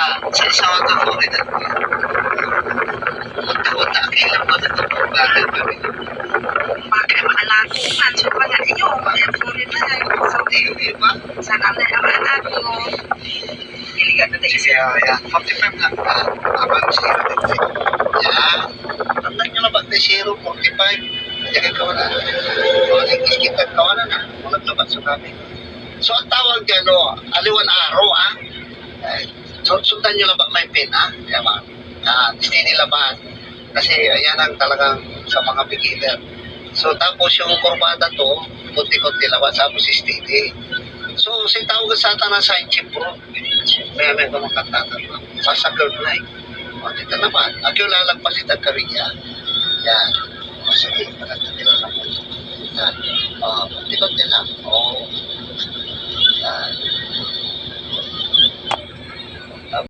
Sa isang mga Florida. Unta-unta, kailan mo na ito bagay kami. Pakai anak aku kan coba nak iyo pakai Florida so Di ba? sa kanila ang anak ko iligat na tayo siya Ya, 45 lang. Abang zero din siya. Ya, tandaan nyo na ba? 0, 45. Jadi kawanan. Kalau kita kawanan na. Walang labat sa kami. So, ang tawag dyan, aliwan araw, So, sundan nyo lang ba may pin, Kaya ba? Steady laban. Kasi ayan ang talagang sa mga beginner. So, tapos yung kurbada to, kunti-kunti laban, tapos steady. So, sa tawag sa atin na side chip bro. May kumakantatan na. Sa curve na O, dito naman. Ako lalagpas ito kariya. Yan. O, sige. Maganda nila lang. Yan. O, kunti-kunti lang. O. Yan.